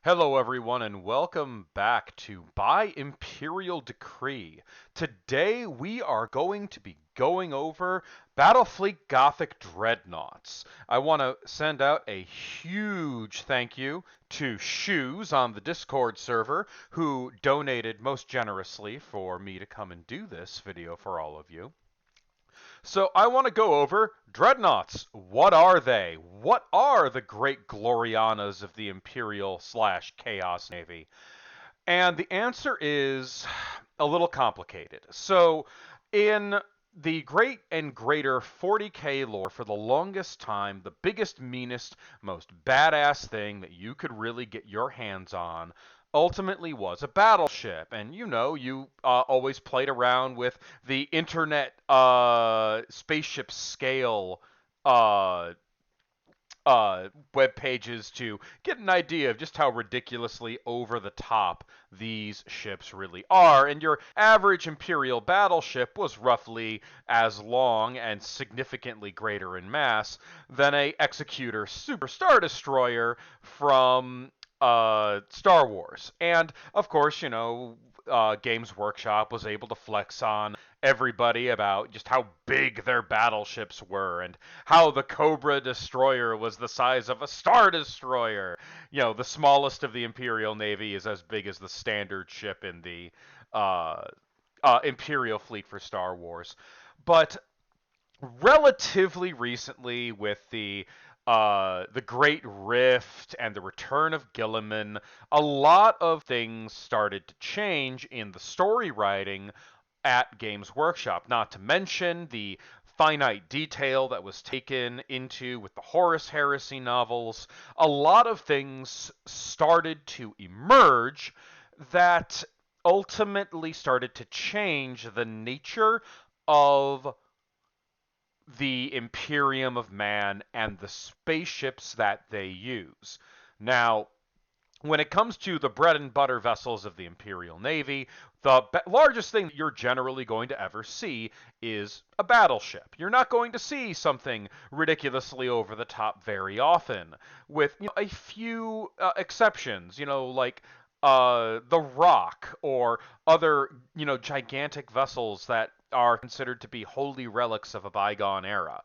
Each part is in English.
Hello, everyone, and welcome back to By Imperial Decree. Today, we are going to be going over Battlefleet Gothic Dreadnaughts. I want to send out a huge thank you to Shoes on the Discord server, who donated most generously for me to come and do this video for all of you. So I want to go over Dreadnaughts. What are they? What are the great Glorianas of the Imperial/Chaos Navy? And the answer is a little complicated. So in the great and greater 40k lore, for the longest time, the biggest, meanest, most badass thing that you could really get your hands on ultimately was a battleship. And you always played around with the internet spaceship scale uh, web pages to get an idea of just how ridiculously over the top these ships really are. And your average Imperial battleship was roughly as long and significantly greater in mass than a Executor Super Star Destroyer from Star Wars. And of course, Games Workshop was able to flex on everybody about just how big their battleships were and how the Cobra Destroyer was the size of a Star Destroyer. The smallest of the Imperial Navy is as big as the standard ship in the uh, Imperial fleet for Star Wars. But relatively recently, with the Great Rift and the return of Gilliman, a lot of things started to change in the story writing at Games Workshop. Not to mention the finite detail that was taken into with the Horus Heresy novels. A lot of things started to emerge that ultimately started to change the nature of the Imperium of Man and the spaceships that they use. Now, when it comes to the bread and butter vessels of the Imperial Navy, the largest thing that you're generally going to ever see is a battleship. You're not going to see something ridiculously over the top very often, with a few exceptions, like the Rock or other, gigantic vessels that are considered to be holy relics of a bygone era.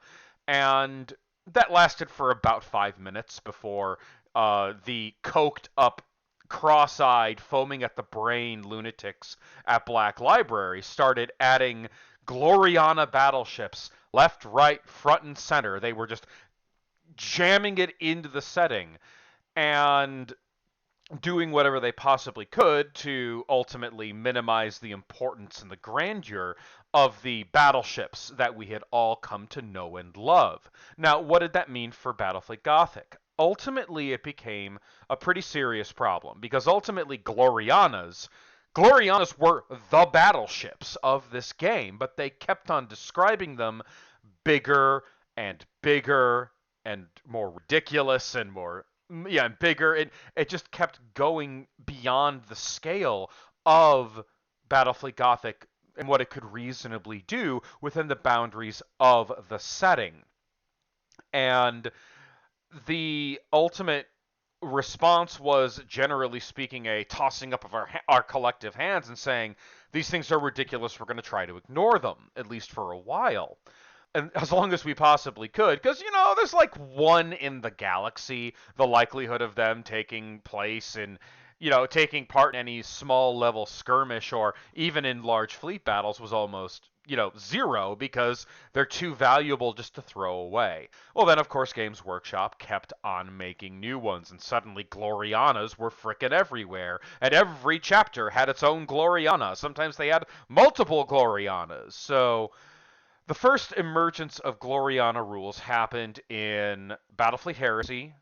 And that lasted for about 5 minutes before the coked up, cross eyed, foaming at the brain lunatics at Black Library started adding Gloriana battleships left, right, front, and center. They were just jamming it into the setting and doing whatever they possibly could to ultimately minimize the importance and the grandeur of the battleships that we had all come to know and love. Now, what did that mean for Battlefleet Gothic? Ultimately, it became a pretty serious problem because ultimately Glorianas were the battleships of this game, but they kept on describing them bigger and more ridiculous and more, yeah, and bigger. It just kept going beyond the scale of Battlefleet Gothic and what it could reasonably do within the boundaries of the setting. And the ultimate response was, generally speaking, a tossing up of our collective hands and saying, these things are ridiculous, we're going to try to ignore them, at least for a while. And as long as we possibly could, because there's like one in the galaxy. The likelihood of them taking place in, taking part in any small level skirmish or even in large fleet battles was almost, zero, because they're too valuable just to throw away. Well, then of course Games Workshop kept on making new ones, and suddenly Glorianas were frickin' everywhere, and every chapter had its own Gloriana. Sometimes they had multiple Glorianas. So the first emergence of Gloriana rules happened in Battlefleet Heresy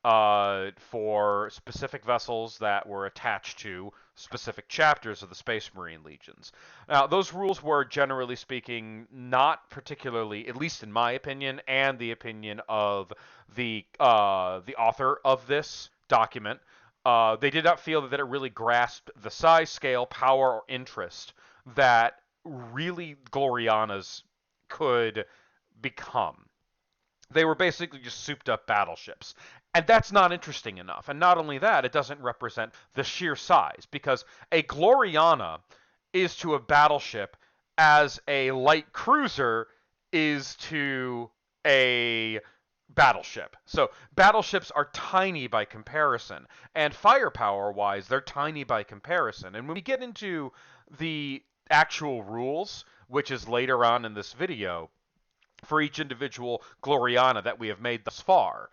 for specific vessels that were attached to specific chapters of the Space Marine Legions. Now, those rules were, generally speaking, not particularly, at least in my opinion, and the opinion of the author of this document, they did not feel that it really grasped the size, scale, power, or interest that really Glorianas could become. They were basically just souped up battleships. And that's not interesting enough. And not only that, it doesn't represent the sheer size, because a Gloriana is to a battleship as a light cruiser is to a battleship. So battleships are tiny by comparison, and firepower wise, they're tiny by comparison. And when we get into the actual rules, which is later on in this video, for each individual Gloriana that we have made thus far,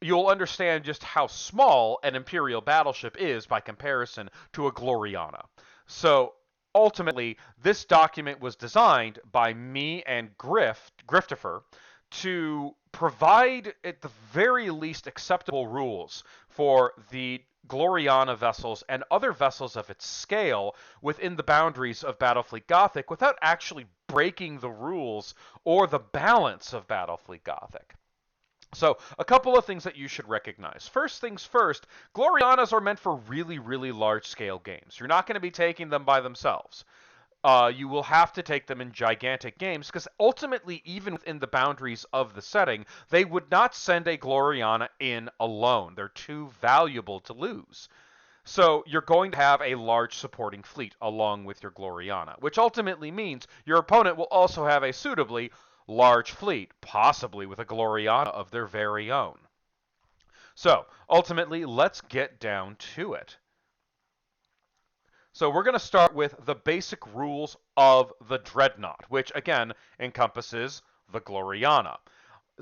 you'll understand just how small an Imperial battleship is by comparison to a Gloriana. So ultimately, this document was designed by me and Griftifer to provide, at the very least, acceptable rules for the Gloriana vessels and other vessels of its scale within the boundaries of Battlefleet Gothic without actually breaking the rules or the balance of Battlefleet Gothic. So, a couple of things that you should recognize. First things first, Glorianas are meant for really, really large scale games. You're not going to be taking them by themselves. You will have to take them in gigantic games because ultimately, even within the boundaries of the setting, they would not send a Gloriana in alone. They're too valuable to lose. So you're going to have a large supporting fleet along with your Gloriana, which ultimately means your opponent will also have a suitably large fleet, possibly with a Gloriana of their very own. So ultimately, let's get down to it. So we're going to start with the basic rules of the Dreadnought, which again encompasses the Gloriana.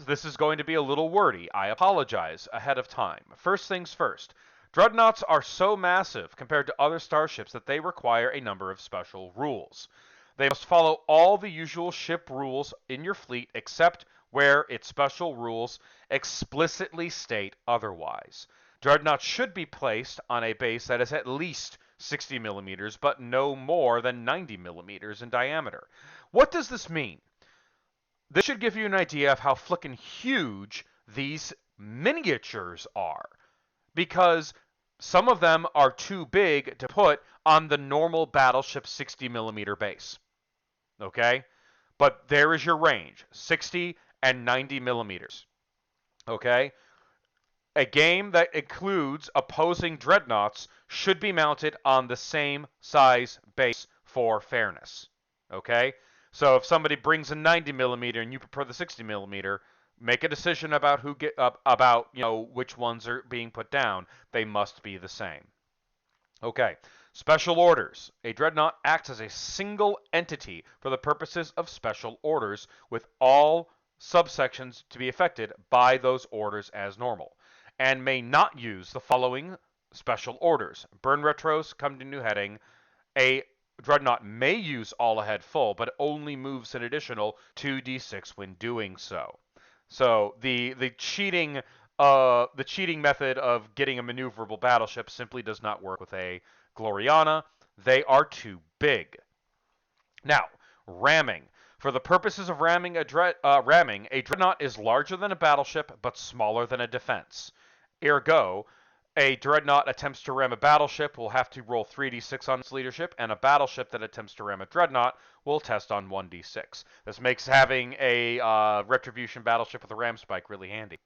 This is going to be a little wordy. I apologize ahead of time. First things first. Dreadnoughts are so massive compared to other starships that they require a number of special rules. They must follow all the usual ship rules in your fleet except where its special rules explicitly state otherwise. Dreadnoughts should be placed on a base that is at least 60 millimeters, but no more than 90 millimeters in diameter. What does this mean? This should give you an idea of how flickin' huge these miniatures are, because some of them are too big to put on the normal battleship 60 millimeter base. Okay? But there is your range, 60 and 90 millimeters. Okay? A game that includes opposing dreadnoughts should be mounted on the same size base for fairness. Okay? So if somebody brings a 90 millimeter and you prefer the 60 millimeter, make a decision about which ones are being put down. They must be the same. Okay. Special orders. A dreadnought acts as a single entity for the purposes of special orders, with all subsections to be affected by those orders as normal, and may not use the following special orders. Burn retros come to new heading. A dreadnought may use all ahead full, but only moves an additional 2d6 when doing so. So the cheating method of getting a maneuverable battleship simply does not work with a Gloriana. They are too big. Now, ramming. For the purposes of ramming, a dreadnought is larger than a battleship, but smaller than a defense. Ergo, a dreadnought attempts to ram a battleship will have to roll 3d6 on its leadership, and a battleship that attempts to ram a dreadnought will test on 1d6. This makes having a retribution battleship with a ram spike really handy.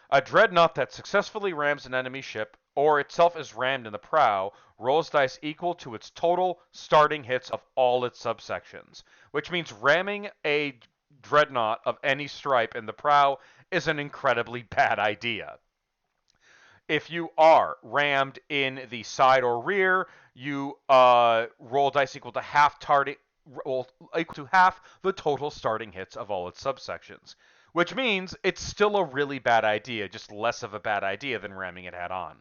A dreadnought that successfully rams an enemy ship, or itself is rammed in the prow, rolls dice equal to its total starting hits of all its subsections, which means ramming a dreadnought of any stripe in the prow is an incredibly bad idea. If you are rammed in the side or rear, you roll dice equal to half the total starting hits of all its subsections, which means it's still a really bad idea, just less of a bad idea than ramming it head on.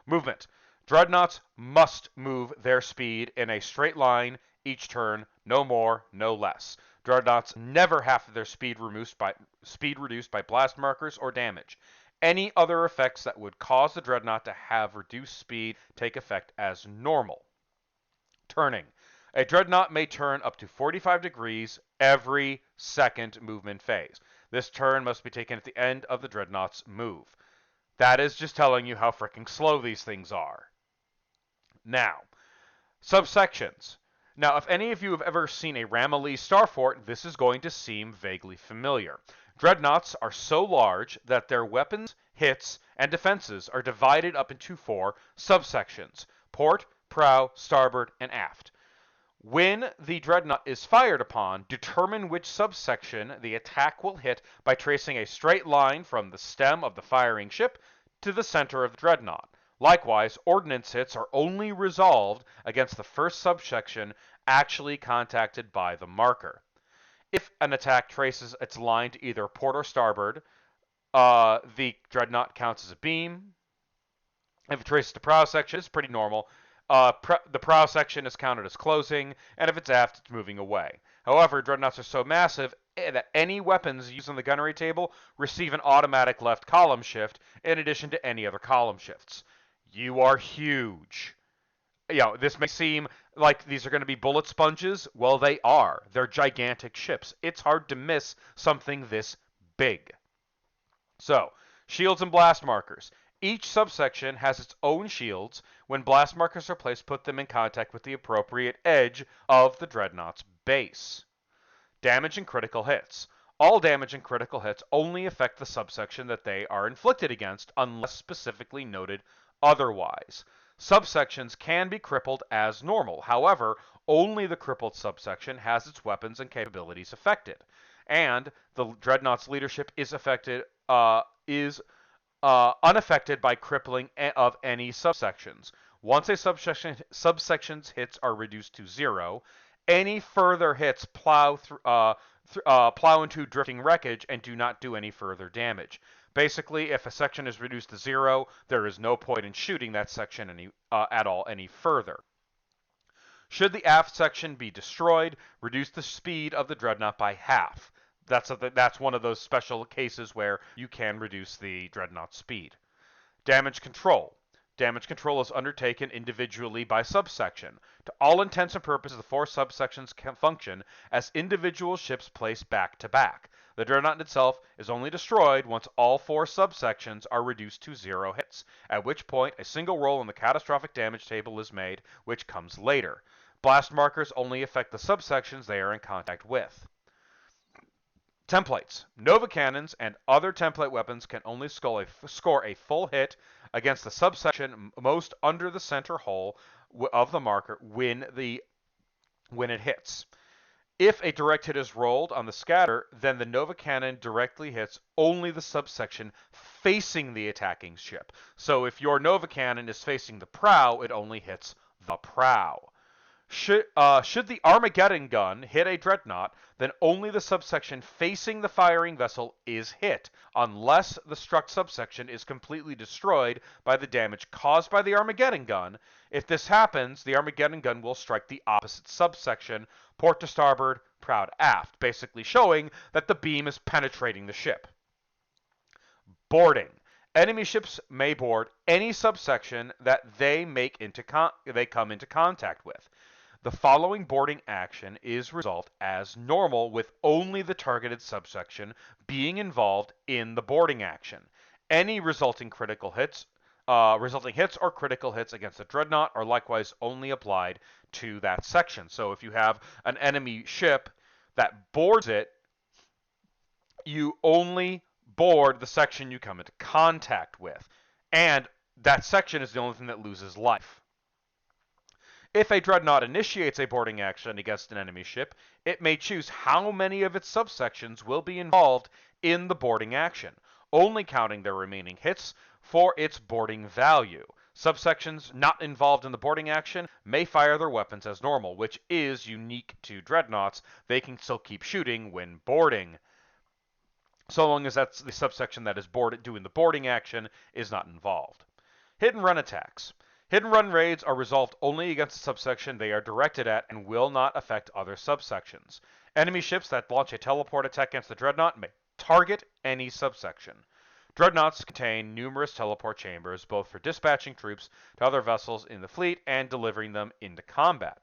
Movement. Dreadnoughts must move their speed in a straight line each turn, no more, no less. Dreadnoughts never have their speed reduced by blast markers or damage. Any other effects that would cause the dreadnought to have reduced speed take effect as normal. Turning. A dreadnought may turn up to 45 degrees every second movement phase. This turn must be taken at the end of the dreadnought's move. That is just telling you how freaking slow these things are. Now, subsections. Now, if any of you have ever seen a Ramillies Starfort, this is going to seem vaguely familiar. Dreadnoughts are so large that their weapons, hits, and defenses are divided up into 4 subsections: port, prow, starboard, and aft. When the dreadnought is fired upon, determine which subsection the attack will hit by tracing a straight line from the stem of the firing ship to the center of the dreadnought. Likewise, ordnance hits are only resolved against the first subsection actually contacted by the marker. If an attack traces its line to either port or starboard, the dreadnought counts as a beam. If it traces to prow section, it's pretty normal. The prow section is counted as closing, and if it's aft, it's moving away. However, dreadnoughts are so massive that any weapons used on the gunnery table receive an automatic left column shift in addition to any other column shifts. You are huge. This may seem like these are going to be bullet sponges. Well, they are. They're gigantic ships. It's hard to miss something this big. So, shields and blast markers. Each subsection has its own shields. When blast markers are placed, put them in contact with the appropriate edge of the dreadnought's base. Damage and critical hits. All damage and critical hits only affect the subsection that they are inflicted against, unless specifically noted otherwise. Subsections can be crippled as normal. However, only the crippled subsection has its weapons and capabilities affected, and the dreadnought's leadership is unaffected by crippling of any subsections. Once a subsection's hits are reduced to 0, any further hits plow into drifting wreckage and do not do any further damage. Basically, if a section is reduced to 0, there is no point in shooting that section at all any further. Should the aft section be destroyed, reduce the speed of the dreadnought by half. That's one of those special cases where you can reduce the dreadnought's speed. Damage control. Damage control is undertaken individually by subsection. To all intents and purposes, the 4 subsections can function as individual ships placed back to back. The dreadnought itself is only destroyed once all 4 subsections are reduced to 0 hits, at which point a single roll in the catastrophic damage table is made, which comes later. Blast markers only affect the subsections they are in contact with. Templates. Nova cannons and other template weapons can only score a full hit against the subsection most under the center hole of the marker when it hits. If a direct hit is rolled on the scatter, then the Nova cannon directly hits only the subsection facing the attacking ship. So if your Nova cannon is facing the prow, it only hits the prow. Should the Armageddon gun hit a dreadnought, then only the subsection facing the firing vessel is hit, unless the struck subsection is completely destroyed by the damage caused by the Armageddon gun. If this happens, the Armageddon gun will strike the opposite subsection, port to starboard, prow to aft, basically showing that the beam is penetrating the ship. Boarding. Enemy ships may board any subsection that they come into contact with. The following boarding action is resolved as normal, with only the targeted subsection being involved in the boarding action. Any resulting hits or critical hits against the dreadnought are likewise only applied to that section. So if you have an enemy ship that boards it, you only board the section you come into contact with, and that section is the only thing that loses life. If a dreadnought initiates a boarding action against an enemy ship, it may choose how many of its subsections will be involved in the boarding action, only counting their remaining hits for its boarding value. Subsections not involved in the boarding action may fire their weapons as normal, which is unique to dreadnoughts. They can still keep shooting when boarding, so long as that's the subsection that is doing the boarding action is not involved. Hit and run attacks. Hit and run raids are resolved only against the subsection they are directed at and will not affect other subsections. Enemy ships that launch a teleport attack against the dreadnought may target any subsection. Dreadnoughts contain numerous teleport chambers, both for dispatching troops to other vessels in the fleet and delivering them into combat,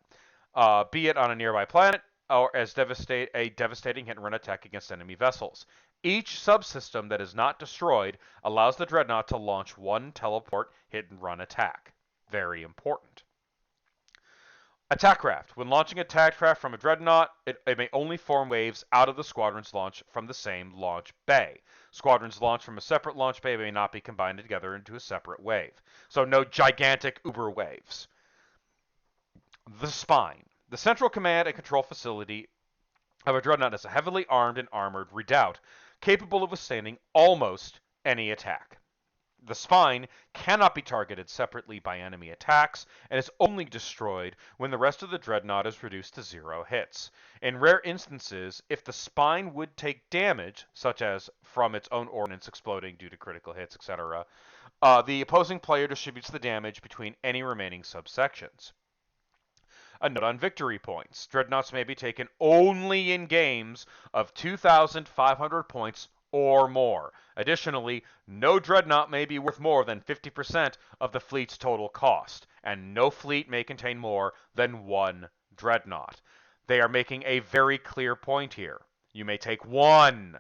be it on a nearby planet or as a devastating hit and run attack against enemy vessels. Each subsystem that is not destroyed allows the dreadnought to launch one teleport hit and run attack. Very important. Attack craft. When launching attack craft from a dreadnought, it may only form waves out of the squadron's launch from the same launch bay. Squadrons launched from a separate launch bay may not be combined together into a separate wave. So no gigantic uber waves. The spine. The central command and control facility of a dreadnought is a heavily armed and armored redoubt, capable of withstanding almost any attack. The spine cannot be targeted separately by enemy attacks, and is only destroyed when the rest of the dreadnought is reduced to 0 hits. In rare instances, if the spine would take damage, such as from its own ordnance exploding due to critical hits, etc., the opposing player distributes the damage between any remaining subsections. A note on victory points. Dreadnoughts may be taken only in games of 2,500 points or more. Additionally, no dreadnought may be worth more than 50% of the fleet's total cost, and no fleet may contain more than one dreadnought. They are making a very clear point here. You may take one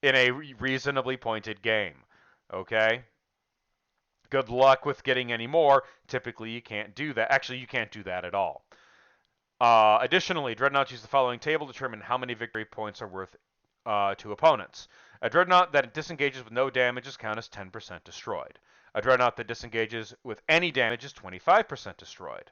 in a reasonably pointed game. Okay? Good luck with getting any more. Typically, you can't do that. Actually, you can't do that at all. Additionally, dreadnoughts use the following table to determine how many victory points are worth to opponents. A dreadnought that disengages with no damage is counted as 10% destroyed. A dreadnought that disengages with any damage is 25% destroyed.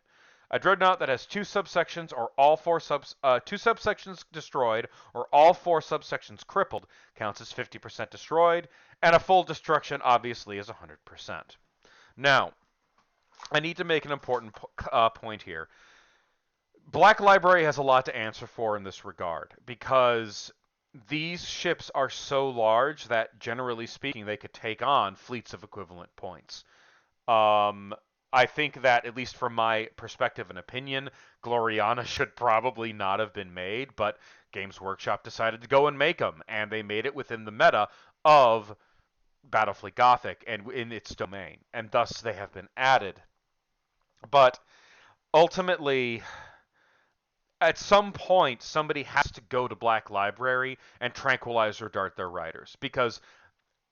A dreadnought that has two subsections or all two subsections destroyed or all 4 subsections crippled counts as 50% destroyed, and a full destruction obviously is 100%. Now, I need to make an important point here. Black Library has a lot to answer for in this regard, because these ships are so large that, generally speaking, they could take on fleets of equivalent points. I think that, at least from my perspective and opinion, Gloriana should probably not have been made, but Games Workshop decided to go and make them, and they made it within the meta of Battlefleet Gothic and in its domain, and thus they have been added. But ultimately, at some point, somebody has to go to Black Library and tranquilize or dart their riders, because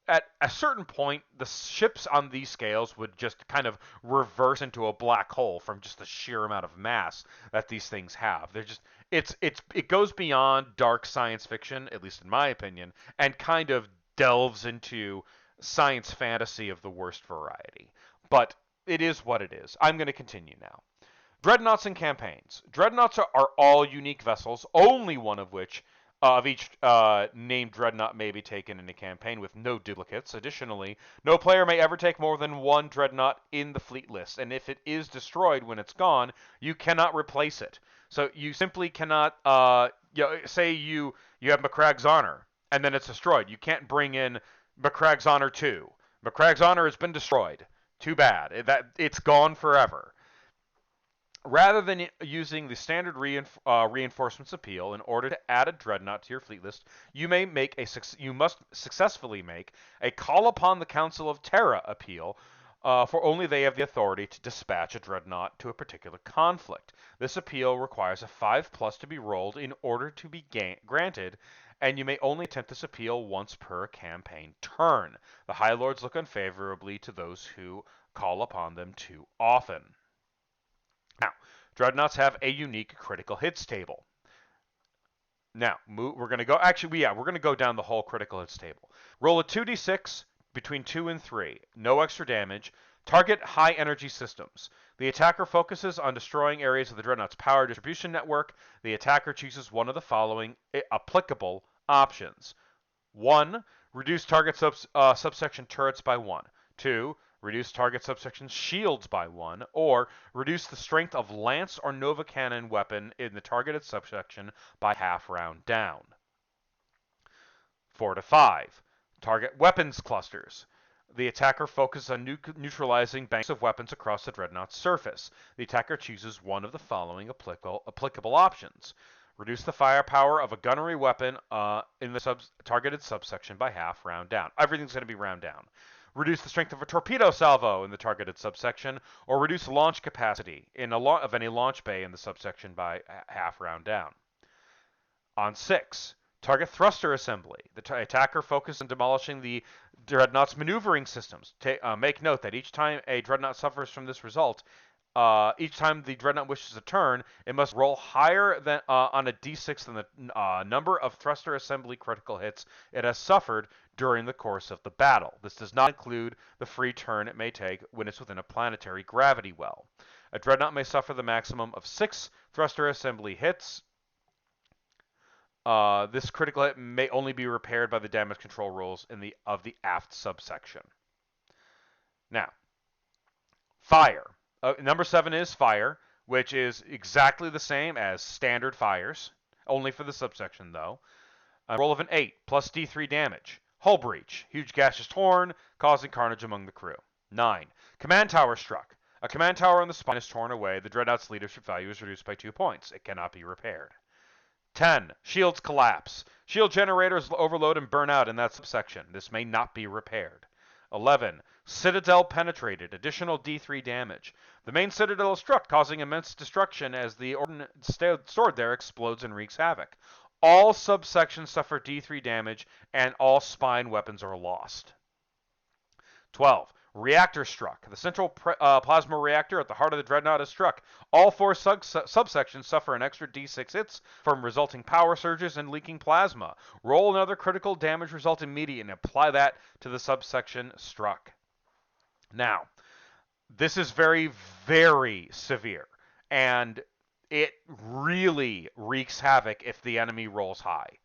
at a certain point, the ships on these scales would just kind of reverse into a black hole from just the sheer amount of mass that these things have. They're just it goes beyond dark science fiction, at least in my opinion, and kind of delves into science fantasy of the worst variety. But it is what it is. I'm going to continue now. Dreadnoughts and campaigns. Dreadnoughts are all unique vessels, only one of which of each named dreadnought may be taken in a campaign with no duplicates. Additionally, no player may ever take more than one dreadnought in the fleet list, and if it is destroyed when it's gone, you cannot replace it. So you simply cannot, say you have McCragg's Honor, and then it's destroyed. You can't bring in McCragg's Honor 2. McCragg's Honor has been destroyed. Too bad. It's gone forever. Rather than using the standard reinforcements appeal in order to add a dreadnought to your fleet list, you must successfully make a call upon the Council of Terra appeal, for only they have the authority to dispatch a dreadnought to a particular conflict. This appeal requires a 5+ to be rolled in order to be granted, and you may only attempt this appeal once per campaign turn. The High Lords look unfavorably to those who call upon them too often. Now, dreadnoughts have a unique critical hits table. Now, we're going to go, we're going to go down the whole critical hits table. Roll a 2d6 between 2 and 3. No extra damage. Target high energy systems. The attacker focuses on destroying areas of the dreadnought's power distribution network. The attacker chooses one of the following applicable options. 1. Reduce target subsection turrets by 1. 2. Reduce target subsection shields by 1, or reduce the strength of lance or nova cannon weapon in the targeted subsection by half round down. 4 to 5. Target weapons clusters. The attacker focuses on neutralizing banks of weapons across the dreadnought's surface. The attacker chooses one of the following applicable options. Reduce the firepower of a gunnery weapon in the targeted subsection by half round down. Everything's going to be round down. Reduce the strength of a torpedo salvo in the targeted subsection, or reduce launch capacity of any launch bay in the subsection by half round down. On 6, target thruster assembly. The attacker focuses on demolishing the dreadnought's maneuvering systems. Make note that each time a dreadnought suffers from this result, each time the Dreadnought wishes a turn, it must roll higher than on a d6 than the number of thruster assembly critical hits it has suffered during the course of the battle. This does not include the free turn it may take when it's within a planetary gravity well. A Dreadnought may suffer the maximum of 6 thruster assembly hits. This critical hit may only be repaired by the damage control rules of the aft subsection. Now, fire. Number 7 is fire, which is exactly the same as standard fires, only for the subsection though. A roll of an 8 plus D3 damage. Hull breach. Huge gash is torn, causing carnage among the crew. 9. Command tower struck. A command tower on the spine is torn away. The Dreadnought's leadership value is reduced by 2 points. It cannot be repaired. 10. Shields collapse. Shield generators overload and burn out in that subsection. This may not be repaired. 11. Citadel penetrated. Additional D3 damage. The main citadel is struck, causing immense destruction as the ordnance stored there explodes and wreaks havoc. All subsections suffer D3 damage, and all spine weapons are lost. 12. Reactor struck. The central plasma reactor at the heart of the Dreadnought is struck. All 4 subsections suffer an extra D6 hits from resulting power surges and leaking plasma. Roll another critical damage result immediately and apply that to the subsection struck. Now, this is very, very severe, and it really wreaks havoc if the enemy rolls high.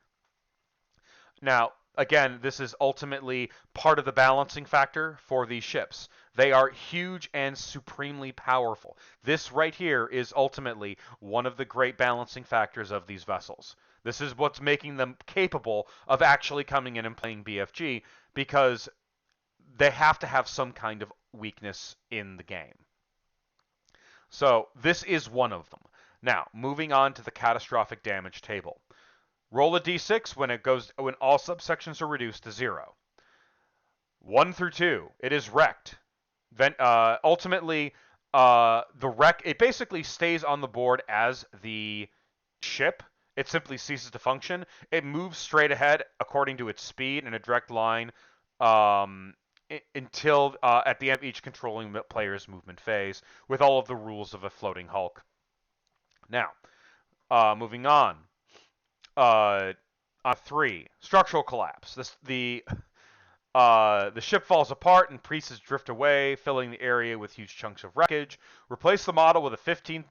Now, again, this is ultimately part of the balancing factor for these ships. They are huge and supremely powerful. This right here is ultimately one of the great balancing factors of these vessels. This is what's making them capable of actually coming in and playing BFG, because they have to have some kind of weakness in the game. So this is one of them. Now, moving on to the catastrophic damage table. Roll a d6 when all subsections are reduced to 0. 1 through 2, it is wrecked. Then ultimately, the wreck, it basically stays on the board as the ship. It simply ceases to function. It moves straight ahead according to its speed in a direct line until at the end of each controlling player's movement phase, with all of the rules of a floating hulk. Now, moving on. On 3, structural collapse. The ship falls apart and pieces drift away, filling the area with huge chunks of wreckage. Replace the model with a 15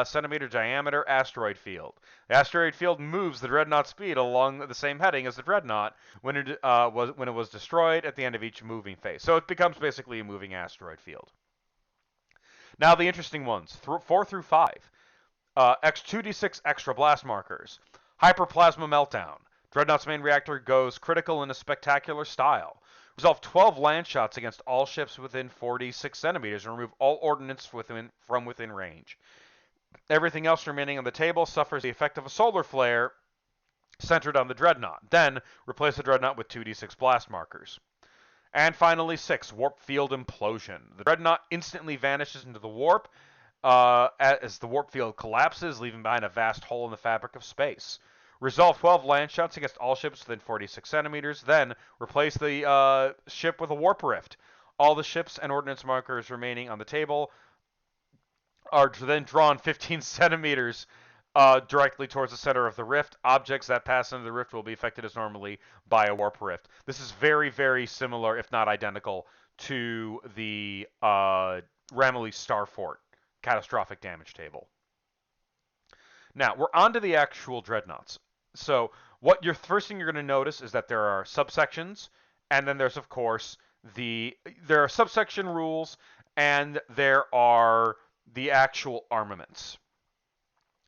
centimeter diameter asteroid field. The asteroid field moves the Dreadnought speed along the same heading as the Dreadnought when it was destroyed at the end of each moving phase. So it becomes basically a moving asteroid field. Now the interesting ones, 4 through 5. X2d6 extra blast markers. Hyperplasma meltdown. Dreadnought's main reactor goes critical in a spectacular style. Resolve 12 land shots against all ships within 46 centimeters and remove all ordnance from within range. Everything else remaining on the table suffers the effect of a solar flare centered on the Dreadnought. Then replace the Dreadnought with 2d6 blast markers. And finally 6, warp field implosion. The Dreadnought instantly vanishes into the warp as the warp field collapses, leaving behind a vast hole in the fabric of space. Resolve 12 land shots against all ships within 46 centimeters, then replace the ship with a warp rift. All the ships and ordnance markers remaining on the table are then drawn 15 centimeters directly towards the center of the rift. Objects that pass into the rift will be affected as normally by a warp rift. This is very, very similar, if not identical, to the Ramillies Starfort catastrophic damage table. Now, we're on to the actual Dreadnoughts. So, first thing you're going to notice is that there are subsections, and then there's, of course, there are subsection rules, and there are the actual armaments.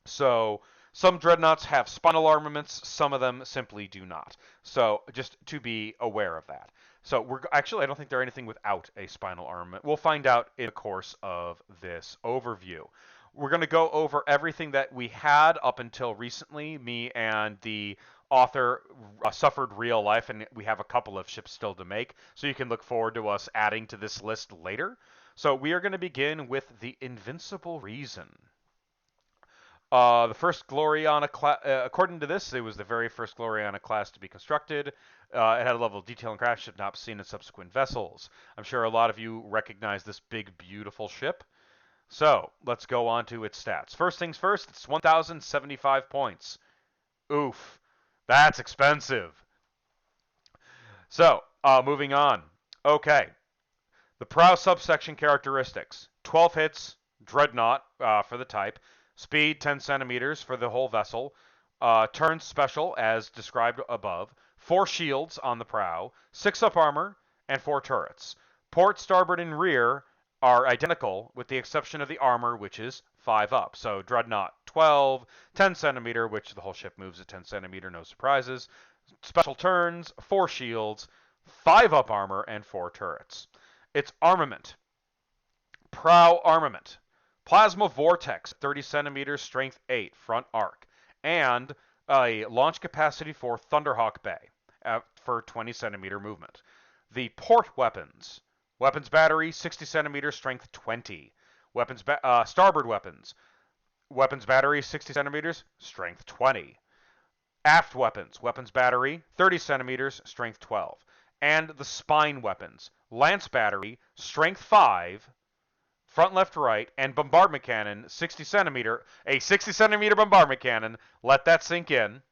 So, some Dreadnoughts have spinal armaments, some of them simply do not. So, just to be aware of that. So, I don't think there's anything without a spinal armament. We'll find out in the course of this overview. We're going to go over everything that we had up until recently. Me and the author suffered real life, and we have a couple of ships still to make. So you can look forward to us adding to this list later. So we are going to begin with the Invincible Reason. The first Gloriana class, according to this, it was the very first Gloriana class to be constructed. It had a level of detail and craftsmanship not seen in subsequent vessels. I'm sure a lot of you recognize this big, beautiful ship. So, let's go on to its stats. First things first, it's 1,075 points. Oof. That's expensive. So, moving on. Okay. The Prow subsection characteristics. 12 hits, Dreadnought for the type. Speed, 10 centimeters for the whole vessel. Turns special, as described above. 4 shields on the prow. 6 up armor, and 4 turrets. Port, starboard, and rear are identical, with the exception of the armor, which is 5 up. So Dreadnought 12, 10 centimeter, which the whole ship moves at 10 centimeter, no surprises. Special turns, 4 shields, 5 up armor, and 4 turrets. Its armament. Prow armament. Plasma Vortex, 30 centimeters, strength 8, front arc. And a launch capacity for Thunderhawk Bay for 20 centimeter movement. The port weapons. Weapons battery, 60 centimeters, strength 20. Starboard weapons. Weapons battery, 60 centimeters, strength 20. Aft weapons. Weapons battery, 30 centimeters, strength 12. And the spine weapons. Lance battery, strength 5, front, left, right, and bombardment cannon, 60 centimeter. A 60 centimeter bombardment cannon. Let that sink in.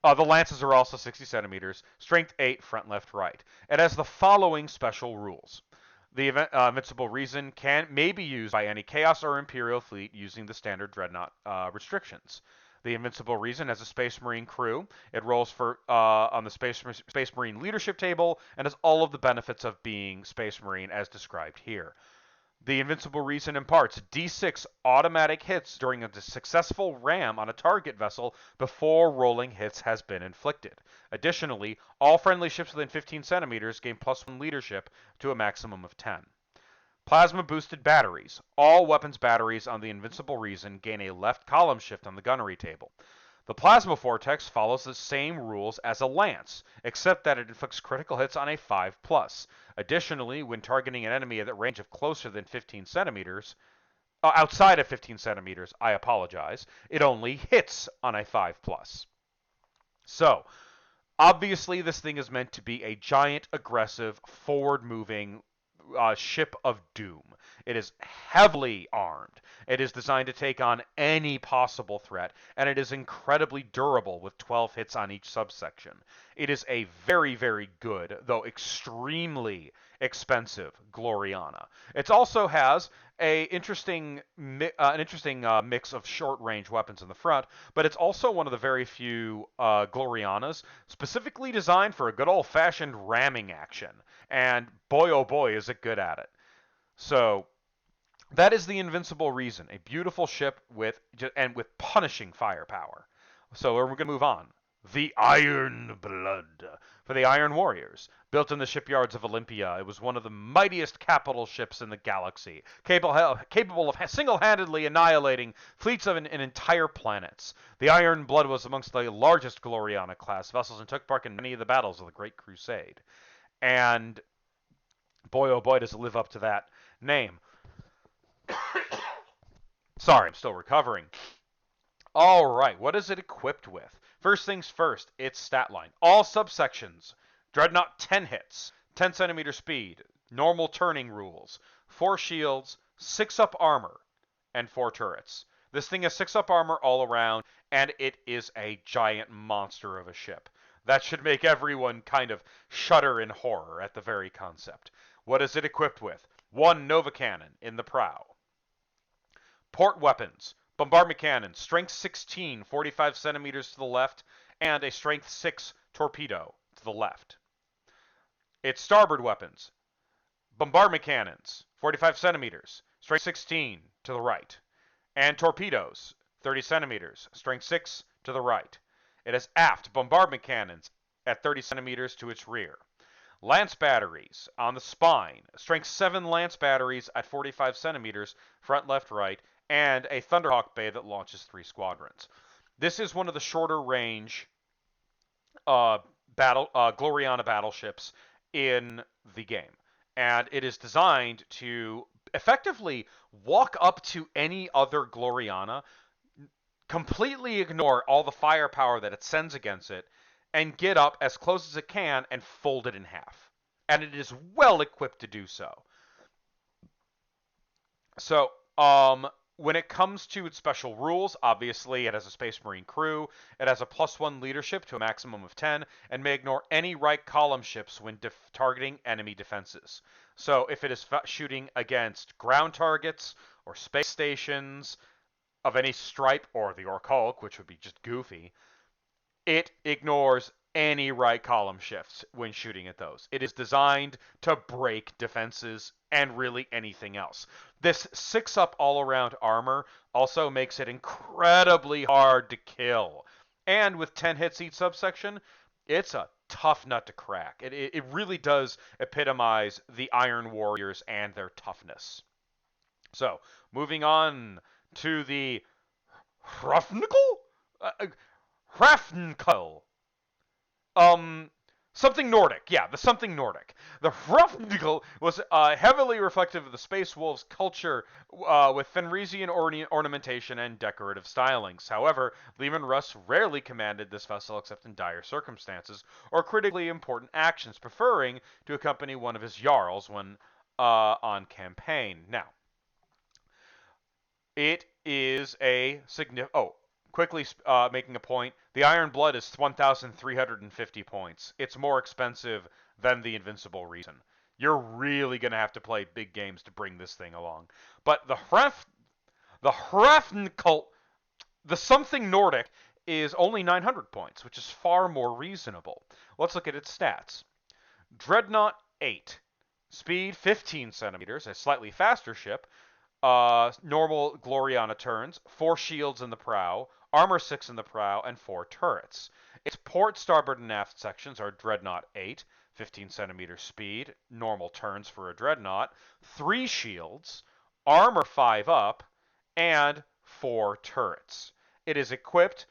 The lances are also 60 centimeters, strength 8, front, left, right. It has the following special rules. The Invincible Reason may be used by any Chaos or Imperial fleet using the standard Dreadnought restrictions. The Invincible Reason has a Space Marine crew. It rolls on the Space Marine leadership table and has all of the benefits of being Space Marine as described here. The Invincible Reason imparts D6 automatic hits during a successful ram on a target vessel before rolling hits has been inflicted. Additionally, all friendly ships within 15 centimeters gain +1 leadership to a maximum of 10. Plasma boosted batteries. All weapons batteries on the Invincible Reason gain a left column shift on the gunnery table. The Plasma Vortex follows the same rules as a lance, except that it inflicts critical hits on a 5+. Additionally, when targeting an enemy at a range of closer than 15 centimeters, outside of 15 centimeters, I apologize, it only hits on a 5+. So, obviously this thing is meant to be a giant, aggressive, forward-moving ship of doom. It is heavily armed. It is designed to take on any possible threat, and it is incredibly durable with 12 hits on each subsection. It is a very, very good, though extremely expensive Gloriana. It also has an interesting mix of short-range weapons in the front, but it's also one of the very few Glorianas specifically designed for a good old-fashioned ramming action. And boy, oh boy, is it good at it. So that is the Invincible Reason, a beautiful ship with punishing firepower. So we're going to move on. The Iron Blood for the Iron Warriors. Built in the shipyards of Olympia, it was one of the mightiest capital ships in the galaxy, capable of single-handedly annihilating fleets of entire planets. The Iron Blood was amongst the largest Gloriana-class vessels and took part in many of the battles of the Great Crusade. And boy, oh boy, does it live up to that name. Sorry, I'm still recovering. All right, what is it equipped with? First things first, its stat line. All subsections. Dreadnought 10 hits, 10 centimeter speed, normal turning rules, 4 shields, 6 up armor, and 4 turrets. This thing has 6 up armor all around, and it is a giant monster of a ship. That should make everyone kind of shudder in horror at the very concept. What is it equipped with? 1 Nova Cannon in the prow. Port weapons. Bombardment cannon, strength 16, 45 centimeters to the left, and a strength 6 torpedo to the left. Its starboard weapons. Bombardment cannons, 45 centimeters, strength 16 to the right. And torpedoes, 30 centimeters, strength 6 to the right. It has aft bombardment cannons at 30 centimeters to its rear. Lance batteries on the spine, strength 7 lance batteries at 45 centimeters, front, left, right, and a Thunderhawk Bay that launches 3 squadrons. This is one of the shorter range Gloriana battleships in the game. And it is designed to effectively walk up to any other Gloriana, completely ignore all the firepower that it sends against it, and get up as close as it can and fold it in half. And it is well equipped to do so. So, when it comes to its special rules, obviously it has a Space Marine crew, it has a +1 leadership to a maximum of 10, and may ignore any right column ships when targeting enemy defenses. So, if it is shooting against ground targets or space stations of any stripe or the Orc Hulk, which would be just goofy, it ignores any right column shifts when shooting at those. It is designed to break defenses and really anything else. This 6-up all around armor also makes it incredibly hard to kill. And with 10 hits each subsection, it's a tough nut to crack. It really does epitomize the Iron Warriors and their toughness. So, moving on to the Hrafnkel? Hrafnkel. Um, Something Nordic. Yeah, the something Nordic. The Hrafnkel was heavily reflective of the Space Wolves culture with Fenrisian ornamentation and decorative stylings. However, Leman Russ rarely commanded this vessel except in dire circumstances or critically important actions, preferring to accompany one of his Jarls when on campaign. Now, it is a significant. Oh, quickly making a point. The Iron Blood is 1,350 points. It's more expensive than the Invincible Reason. You're really gonna have to play big games to bring this thing along. But the Hrafnkult, the something Nordic, is only 900 points, which is far more reasonable. Let's look at its stats. Dreadnought 8, speed 15 centimeters, a slightly faster ship, normal Gloriana turns, 4 shields in the prow, armor 6 in the prow, and 4 turrets. Its port, starboard, and aft sections are Dreadnought 8, 15 centimeter speed, normal turns for a Dreadnought, 3 shields, armor 5 up, and 4 turrets. It is equipped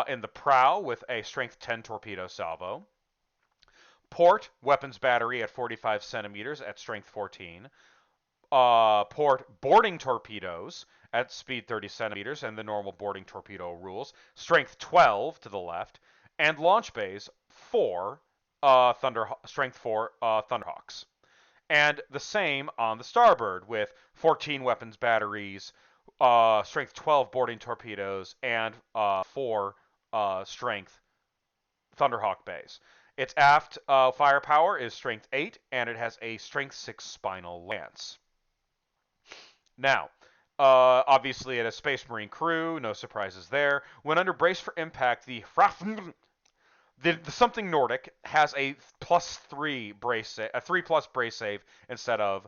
in the prow with a strength 10 torpedo salvo, port weapons battery at 45 centimeters at strength 14, port boarding torpedoes at speed 30 centimeters and the normal boarding torpedo rules, strength 12 to the left, and launch bays 4 strength 4 Thunderhawks. And the same on the starboard with 14 weapons batteries, strength 12 boarding torpedoes, and 4 strength Thunderhawk bays. Its aft firepower is strength 8, and it has a strength 6 spinal lance. Now, obviously it has Space Marine crew, no surprises there. When under brace for impact, the something Nordic has a +3 brace, a 3+ brace save instead of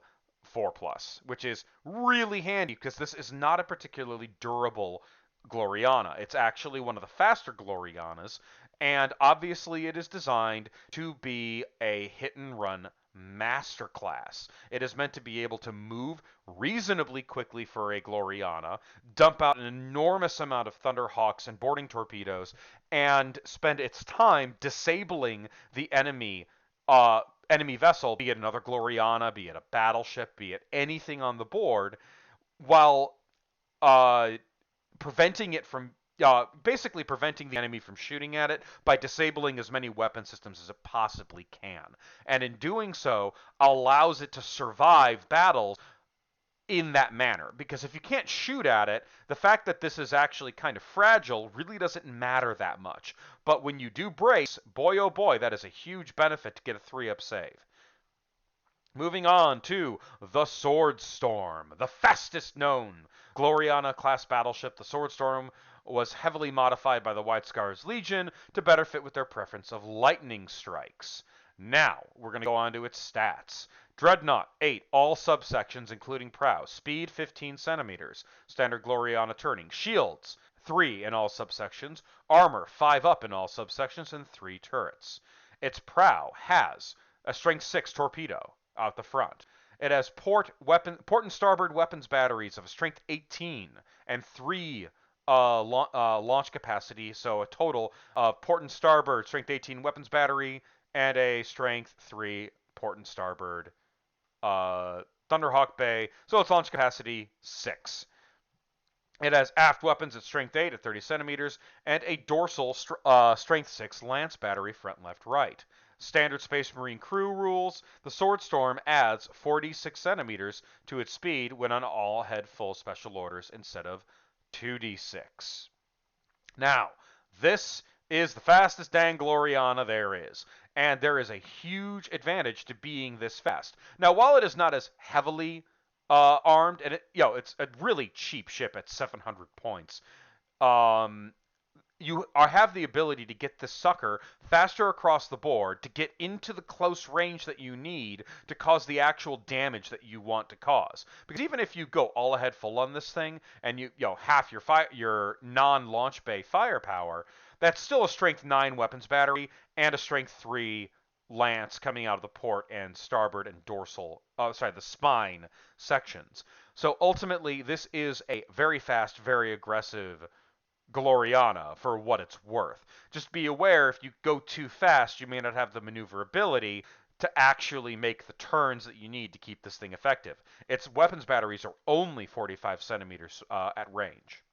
4+, which is really handy because this is not a particularly durable Gloriana. It's actually one of the faster Glorianas, and obviously it is designed to be a hit and run masterclass. It is meant to be able to move reasonably quickly for a Gloriana, dump out an enormous amount of Thunderhawks and boarding torpedoes, and spend its time disabling the enemy vessel, be it another Gloriana, be it a battleship, be it anything on the board, while uh, preventing it from basically preventing the enemy from shooting at it by disabling as many weapon systems as it possibly can. And in doing so, allows it to survive battles in that manner. Because if you can't shoot at it, the fact that this is actually kind of fragile really doesn't matter that much. But when you do brace, boy oh boy, that is a huge benefit to get a 3-up save. Moving on to the Swordstorm, the fastest known Gloriana class battleship. The Swordstorm was heavily modified by the White Scars Legion to better fit with their preference of lightning strikes. Now, we're going to go on to its stats. Dreadnought 8, all subsections including prow, speed 15 centimeters, standard Gloriana turning, shields 3 in all subsections, armor 5 up in all subsections, and 3 turrets. Its prow has a strength 6 torpedo out the front. It has port and starboard weapons batteries of a strength 18 and 3 launch capacity, so a total of port and starboard strength 18 weapons battery and a strength 3 port and starboard Thunderhawk bay, so its launch capacity 6. It has aft weapons at strength 8 at 30 centimeters and a dorsal strength 6 lance battery front, left, right. standard Space Marine crew rules, the Swordstorm adds 46 centimeters to its speed when on all head full special orders instead of 2d6. Now, this is the fastest dang Gloriana there is, and there is a huge advantage to being this fast. Now, while it is not as heavily armed, and it's a really cheap ship at 700 points, um, have the ability to get this sucker faster across the board to get into the close range that you need to cause the actual damage that you want to cause. Because even if you go all ahead full on this thing and half your non-launch bay firepower, that's still a strength 9 weapons battery and a strength 3 lance coming out of the port and starboard and the spine sections. So ultimately, this is a very fast, very aggressive Gloriana for what it's worth. Just be aware if you go too fast, you may not have the maneuverability to actually make the turns that you need to keep this thing effective. Its weapons batteries are only 45 centimeters at range.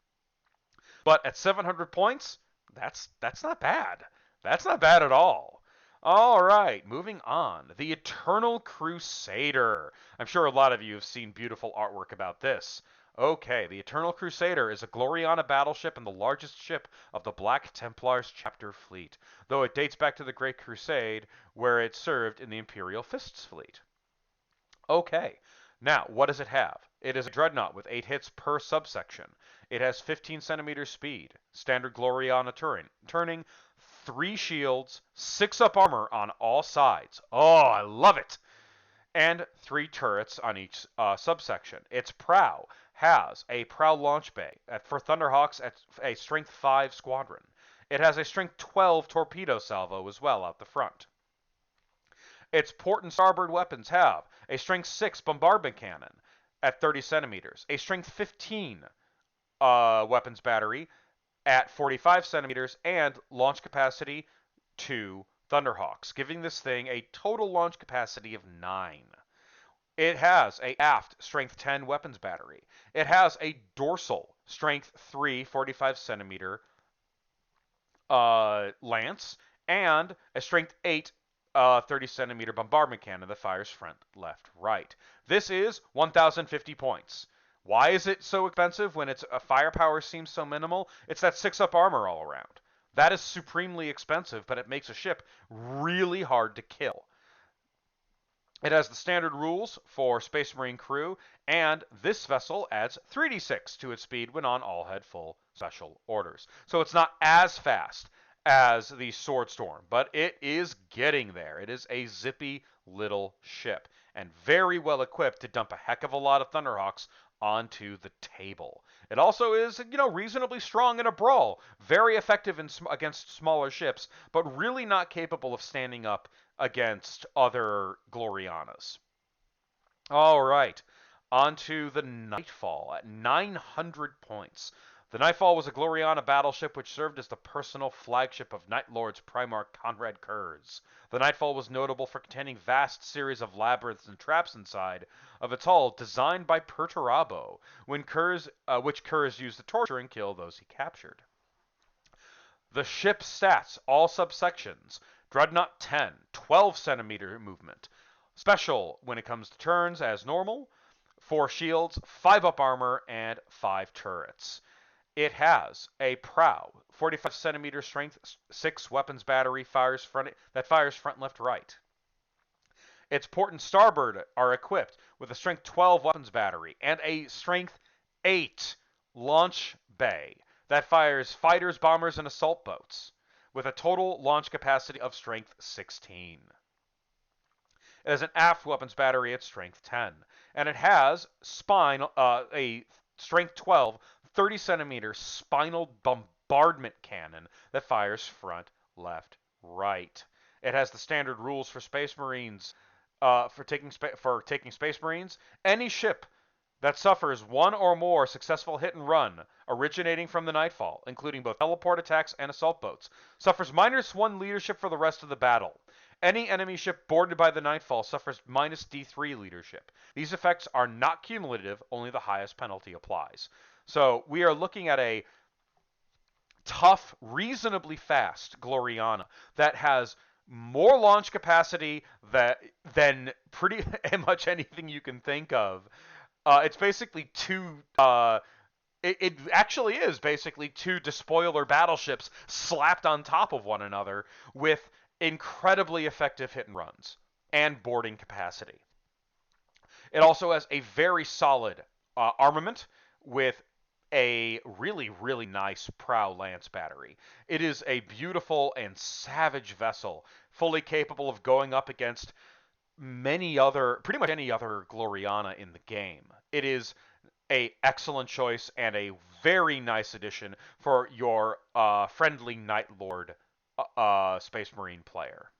But at 700 points, that's not bad. That's not bad at all. All right, moving on. The Eternal Crusader. I'm sure a lot of you have seen beautiful artwork about this. Okay, the Eternal Crusader is a Gloriana battleship and the largest ship of the Black Templars chapter fleet, though it dates back to the Great Crusade, where it served in the Imperial Fists fleet. Okay, now what does it have? It is a dreadnought with 8 hits per subsection. It has 15 centimeters speed, standard Gloriana turning 3 shields, 6 up armor on all sides. Oh, I love it! And 3 turrets on each subsection. Its prow has a prow launch bay for Thunderhawks at a strength 5 squadron. It has a strength 12 torpedo salvo as well out the front. Its port and starboard weapons have a strength 6 bombardment cannon at 30 centimeters, a strength 15 weapons battery at 45 centimeters, and launch capacity 2 Thunderhawks, giving this thing a total launch capacity of 9. It has a aft strength 10 weapons battery. It has a dorsal strength 3 45 centimeter lance and a strength 8 30 centimeter bombardment cannon that fires front, left, right. This is 1,050 points. Why is it so expensive when its firepower seems so minimal? It's that 6 up armor all around. That is supremely expensive, but it makes a ship really hard to kill. It has the standard rules for Space Marine crew, and this vessel adds 3d6 to its speed when on all head full special orders. So it's not as fast as the Swordstorm, but it is getting there. It is a zippy little ship, and very well equipped to dump a heck of a lot of Thunderhawks onto the table. It also is, reasonably strong in a brawl, very effective against smaller ships, but really not capable of standing up against other Glorianas. All right, on to the Nightfall at 900 points. The Nightfall was a Gloriana battleship which served as the personal flagship of Night Lords Primarch Conrad Kurz. The Nightfall was notable for containing vast series of labyrinths and traps inside of its hull, designed by Perturabo, which Kurz used to torture and kill those he captured. The ship's stats, all subsections: Dreadnought 10, 12 centimeter movement. Special when it comes to turns as normal, 4 shields, 5 up armor, and 5 turrets. It has a prow, 45 centimeter strength, 6 weapons battery, fires front, left, right. Its port and starboard are equipped with a strength 12 weapons battery and a strength 8 launch bay that fires fighters, bombers, and assault boats with a total launch capacity of strength 16. It has an aft weapons battery at strength 10, and it has a strength 12 30 centimeter spinal bombardment cannon that fires front, left, right. It has the standard rules for Space Marines. For taking Space Marines, any ship that suffers one or more successful hit and run originating from the Nightfall, including both teleport attacks and assault boats, suffers -1 leadership for the rest of the battle. Any enemy ship boarded by the Nightfall suffers -D3 leadership. These effects are not cumulative, only the highest penalty applies. So we are looking at a tough, reasonably fast Gloriana that has more launch capacity than pretty much anything you can think of. It's basically two. It actually is basically two despoiler battleships slapped on top of one another with incredibly effective hit and runs and boarding capacity. It also has a very solid armament with a really, really nice prow lance battery. It is a beautiful and savage vessel, fully capable of going up against pretty much any other Gloriana in the game. It is a excellent choice and a very nice addition for your friendly Night Lord Space Marine player.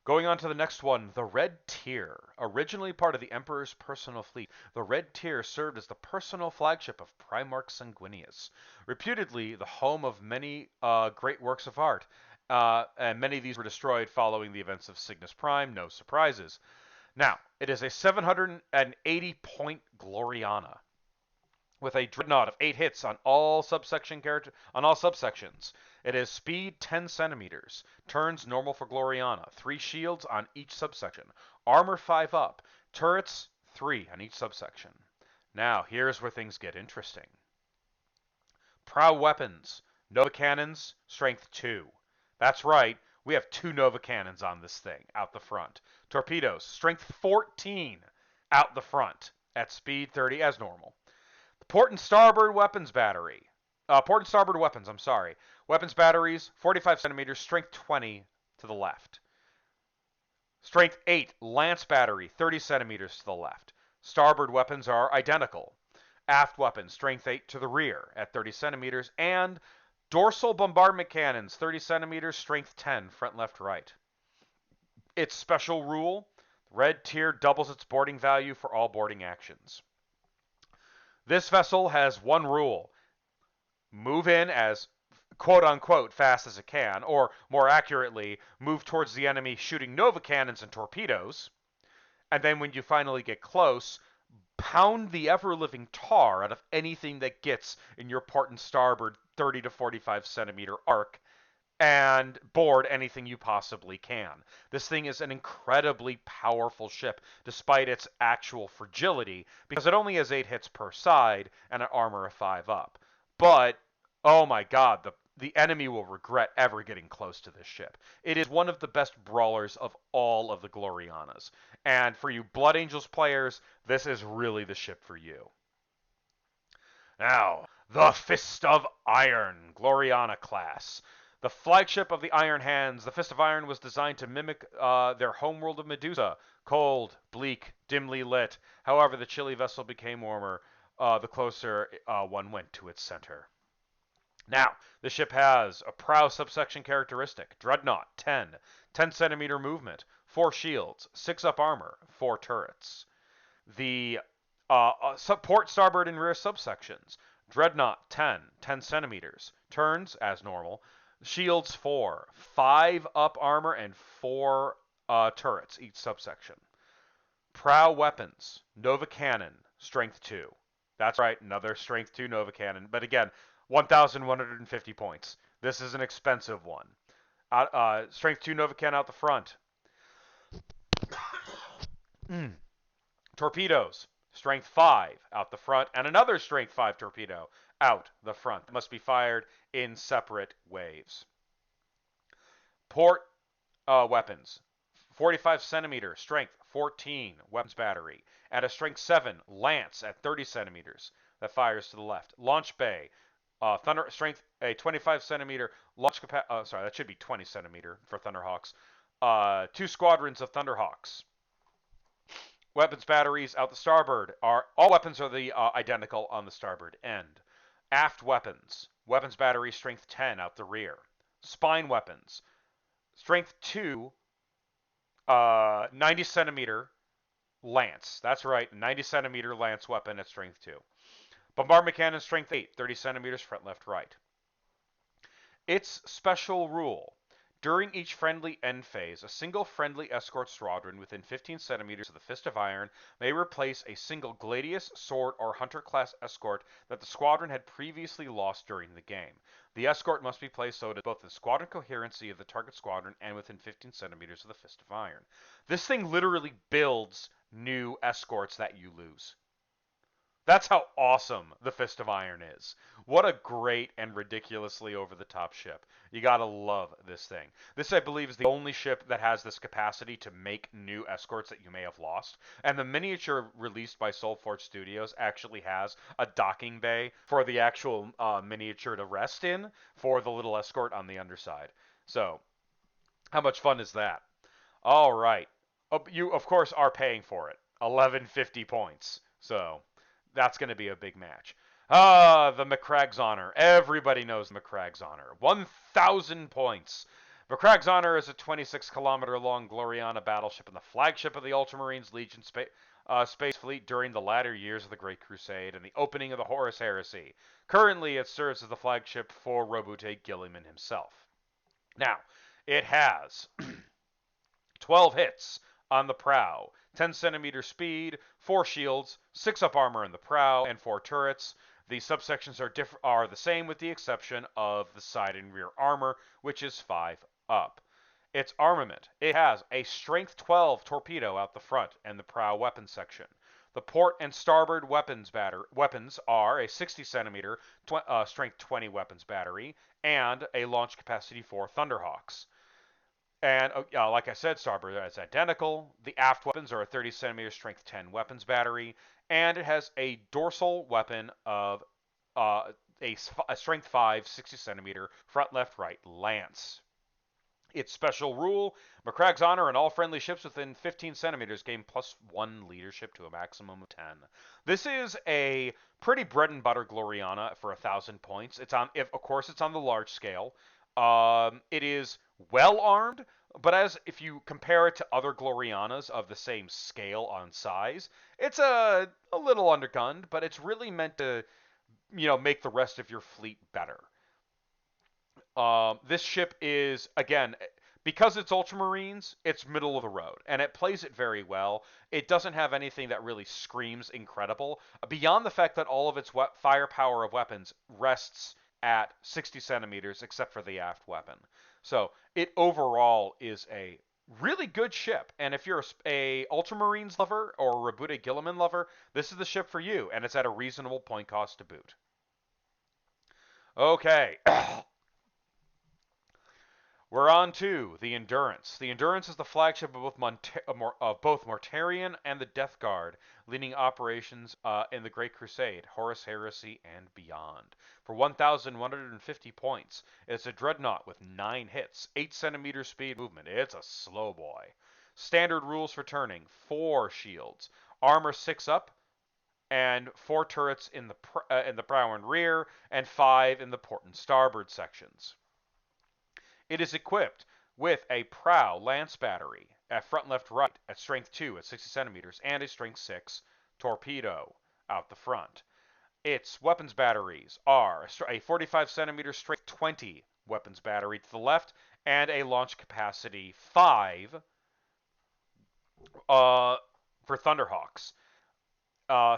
Going on to the next one, the Red Tier. Originally part of the Emperor's personal fleet, the Red Tier served as the personal flagship of Primarch Sanguinius, reputedly the home of many great works of art. And many of these were destroyed following the events of Cygnus Prime, no surprises. Now, it is a 780-point Gloriana with a Dreadnought of 8 hits on all subsections. It has speed 10 centimeters, turns normal for Gloriana, 3 shields on each subsection, armor 5 up, turrets 3 on each subsection. Now, here's where things get interesting. Prow weapons, Nova Cannons, strength 2. That's right, we have 2 Nova Cannons on this thing, out the front. Torpedoes, strength 14, out the front, at speed 30 as normal. Port and starboard weapons battery. Port and starboard weapons, I'm sorry. Weapons batteries, 45 centimeters, strength 20 to the left. Strength 8, lance battery, 30 centimeters to the left. Starboard weapons are identical. Aft weapons, strength 8 to the rear at 30 centimeters. And dorsal bombardment cannons, 30 centimeters, strength 10, front, left, right. Its special rule, Red Tier doubles its boarding value for all boarding actions. This vessel has one rule. Move in as quote-unquote fast as it can, or more accurately, move towards the enemy shooting Nova Cannons and torpedoes, and then when you finally get close, pound the ever-living tar out of anything that gets in your port and starboard 30 to 45 centimeter arc, and board anything you possibly can. This thing is an incredibly powerful ship, despite its actual fragility, because it only has 8 hits per side and an armor of 5 up. But, oh my god, the enemy will regret ever getting close to this ship. It is one of the best brawlers of all of the Glorianas. And for you Blood Angels players, this is really the ship for you. Now, the Fist of Iron, Gloriana class. The flagship of the Iron Hands, the Fist of Iron was designed to mimic their homeworld of Medusa. Cold, bleak, dimly lit. However, the chilly vessel became warmer the closer one went to its center. Now, the ship has a prow subsection characteristic. Dreadnought, 10 centimeter movement, 4 shields, 6 up armor, 4 turrets. The port, starboard, and rear subsections. Dreadnought, 10 centimeters, turns as normal, shields 4, 5 up armor, and 4 turrets, each subsection. Prow weapons, Nova Cannon, strength 2. That's right, another strength 2 Nova Cannon, but again, 1,150 points. This is an expensive one. Strength 2 Nova Cannon out the front. Torpedoes, strength 5 out the front, and another strength 5 torpedo out the front. It must be fired in separate waves. Port weapons, 45 centimeter, strength 14 weapons battery, and a strength 7 lance at 30 centimeters that fires to the left. Launch bay, thunder strength a 25 centimeter launch capacity. Sorry, that should be 20 centimeter for Thunderhawks. 2 squadrons of Thunderhawks. Weapons batteries out the starboard are all weapons are the identical on the starboard end. Aft weapons, weapons battery strength 10 out the rear. Spine weapons, strength 2, 90 centimeter lance. That's right, 90 centimeter lance weapon at strength 2. Bombardment cannon strength 8, 30 centimeters front, left, right. Its special rule, During each friendly end phase, a single friendly escort squadron within 15 centimeters of the Fist of Iron may replace a single Gladius, Sword, or Hunter class escort that the squadron had previously lost during the game. The escort must be placed so that both the squadron coherency of the target squadron and within 15 centimeters of the Fist of Iron. This thing literally builds new escorts that you lose. That's how awesome the Fist of Iron is. What a great and ridiculously over-the-top ship. You gotta love this thing. This, I believe, is the only ship that has this capacity to make new escorts that you may have lost. And the miniature released by Soulforge Studios actually has a docking bay for the actual miniature to rest in for the little escort on the underside. So, how much fun is that? All right. Oh, you, of course, are paying for it. 1150 points. So, that's going to be a big match. The McCragg's Honor. Everybody knows McCragg's Honor. 1,000 points. McCragg's Honor is a 26-kilometer long Gloriana battleship and the flagship of the Ultramarines Legion Space Fleet during the latter years of the Great Crusade and the opening of the Horus Heresy. Currently, it serves as the flagship for Robute Guilliman himself. Now, it has 12 hits on the prow, 10 centimeter speed, 4 shields, 6 up armor in the prow, and 4 turrets. The subsections are the same with the exception of the side and rear armor, which is 5 up. Its armament. It has a strength 12 torpedo out the front and the prow weapon section. The port and starboard weapons are a 60 centimeter strength 20 weapons battery and a launch capacity for Thunderhawks. And like I said, starboard is identical. The aft weapons are a 30 centimeter strength 10 weapons battery, and it has a dorsal weapon of a strength 5 60 centimeter front left right lance. Its special rule, McCragg's Honor and all friendly ships within 15 centimeters gain +1 leadership to a maximum of 10. This is a pretty bread and butter Gloriana for 1,000 points. Of course, it's on the large scale. It is well armed, but if you compare it to other Glorianas of the same scale on size, it's a little undergunned, but it's really meant to, make the rest of your fleet better. This ship is, again, because it's Ultramarines, it's middle of the road, and it plays it very well. It doesn't have anything that really screams incredible, beyond the fact that all of its firepower of weapons rests at 60 centimeters, except for the aft weapon. So it overall is a really good ship, and if you're a Ultramarines lover or a Robute Guilliman lover, this is the ship for you, and it's at a reasonable point cost to boot. Okay. We're on to the Endurance. The Endurance is the flagship of both Mortarion and the Death Guard, leading operations in the Great Crusade, Horus Heresy, and beyond. For 1,150 points, it's a Dreadnought with 9 hits, 8 centimeter speed movement. It's a slow boy. Standard rules for turning, 4 shields, armor 6 up, and 4 turrets in the prow and rear, and 5 in the port and starboard sections. It is equipped with a prow lance battery at front left right at strength 2 at 60 centimeters and a strength 6 torpedo out the front. Its weapons batteries are a 45 centimeter strength 20 weapons battery to the left and a launch capacity 5 for Thunderhawks.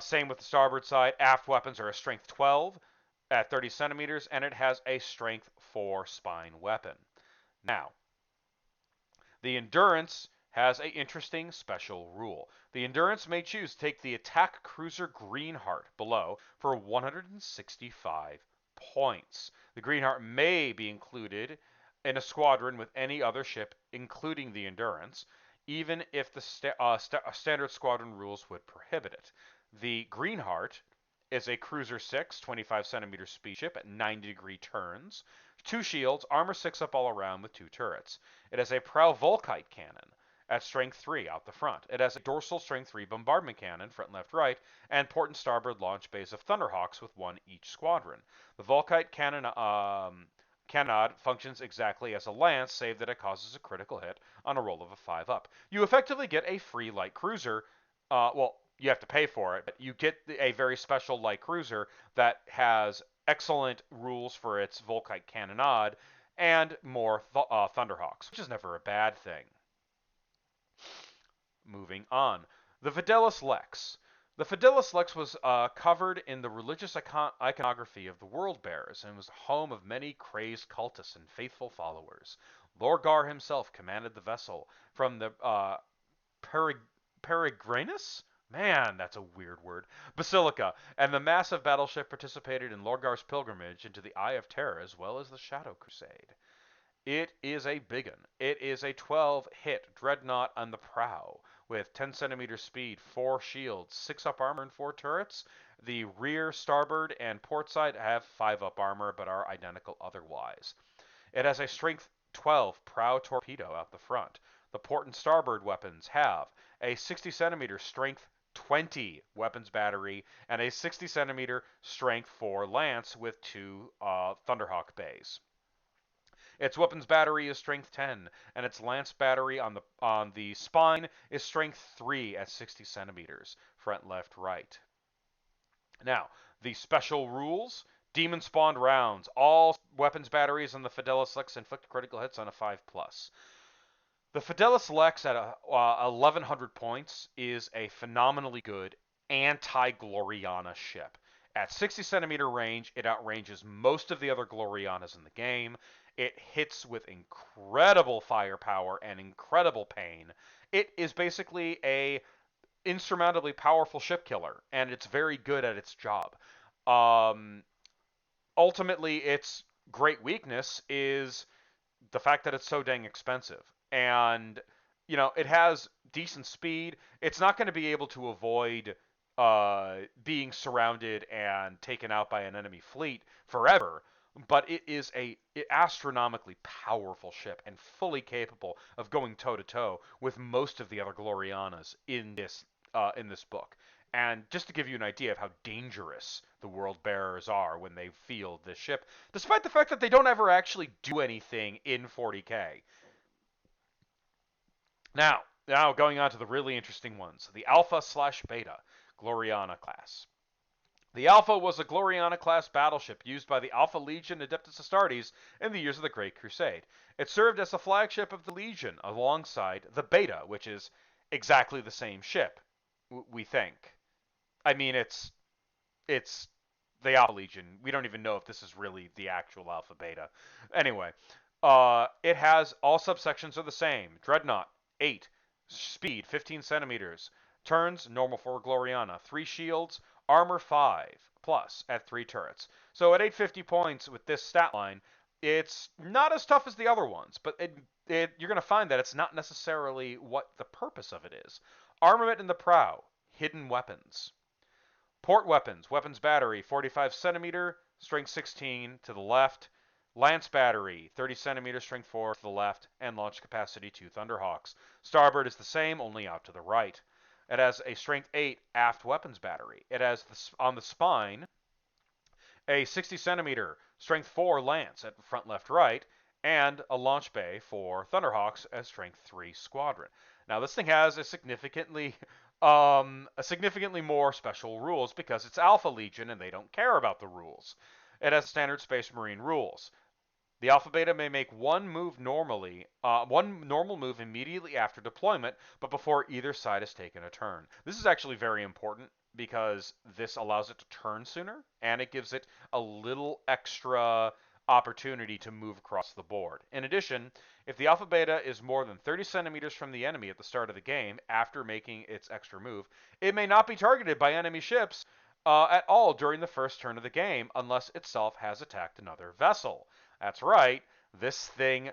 Same with the starboard side. Aft weapons are a strength 12 at 30 centimeters, and it has a strength 4 spine weapon. Now, the Endurance has an interesting special rule. The Endurance may choose to take the attack cruiser Greenheart below for 165 points. The Greenheart may be included in a squadron with any other ship, including the Endurance, even if the standard squadron rules would prohibit it. The Greenheart is a Cruiser 6, 25 centimeter speed ship at 90-degree turns, 2 shields, armor 6 up all around with 2 turrets. It has a prow Volkite cannon at strength 3 out the front. It has a dorsal strength 3 bombardment cannon, front, left, right, and port and starboard launch bays of Thunderhawks with 1 each squadron. The Volkite cannonade functions exactly as a lance, save that it causes a critical hit on a roll of a 5 up. You effectively get a free light cruiser. You have to pay for it, but you get a very special light cruiser that has excellent rules for its Volkite cannonade and more Thunderhawks, which is never a bad thing. Moving on. The Fidelis Lex. The Fidelis Lex was covered in the religious iconography of the World Bearers and was the home of many crazed cultists and faithful followers. Lorgar himself commanded the vessel from the Peregrinus? Man, that's a weird word. Basilica, and the massive battleship participated in Lorgar's pilgrimage into the Eye of Terror as well as the Shadow Crusade. It is a big one. It is a 12-hit dreadnought on the prow with 10 centimeter speed, 4 shields, 6 up armor, and 4 turrets. The rear, starboard, and port side have 5 up armor but are identical otherwise. It has a strength 12 prow torpedo out the front. The port and starboard weapons have a 60 centimeter strength 20 weapons battery and a 60 centimeter strength 4 lance with 2 Thunderhawk bays. Its weapons battery is strength 10, and its lance battery on the spine is strength 3 at 60 centimeters, front, left, right. Now, the special rules: demon spawned rounds. All weapons batteries on the Fidelis Lex inflict critical hits on a 5+. The Fidelis Lex at 1100 points is a phenomenally good anti-Gloriana ship. At 60 centimeter range, it outranges most of the other Glorianas in the game. It hits with incredible firepower and incredible pain. It is basically a insurmountably powerful ship killer, and it's very good at its job. Um, Ultimately, its great weakness is the fact that it's so dang expensive. And, it has decent speed. It's not going to be able to avoid being surrounded and taken out by an enemy fleet forever, but it is a astronomically powerful ship and fully capable of going toe to toe with most of the other Glorianas in this book. And just to give you an idea of how dangerous the World Bearers are when they field this ship, despite the fact that they don't ever actually do anything in 40k. Now going on to the really interesting ones. The Alpha/Beta Gloriana class. The Alpha was a Gloriana-class battleship used by the Alpha Legion Adeptus Astartes in the years of the Great Crusade. It served as the flagship of the Legion alongside the Beta, which is exactly the same ship, we think. I mean, it's the Alpha Legion. We don't even know if this is really the actual Alpha Beta. Anyway, it has all subsections are the same. Dreadnought 8, speed 15 centimeters, turns normal for Gloriana, 3 shields, armor 5 plus at 3 turrets. So at 850 points with this stat line, it's not as tough as the other ones, but you're going to find that it's not necessarily what the purpose of it is. Armament in the prow, hidden weapons. Port weapons, weapons battery, 45 centimeter, strength 16 to the left. Lance battery, 30 centimeter, strength 4 to the left, and launch capacity 2 Thunderhawks. Starboard is the same, only out to the right. It has a strength 8 aft weapons battery. It has on the spine a 60 centimeter, strength 4 lance at front, left, right, and a launch bay for Thunderhawks as strength 3 squadron. Now this thing has a significantly more special rules because it's Alpha Legion and they don't care about the rules. It has standard Space Marine rules. The Alpha Beta may make one normal move immediately after deployment, but before either side has taken a turn. This is actually very important because this allows it to turn sooner, and it gives it a little extra opportunity to move across the board. In addition, if the Alpha Beta is more than 30 centimeters from the enemy at the start of the game after making its extra move, it may not be targeted by enemy ships at all during the first turn of the game unless itself has attacked another vessel. That's right, this thing,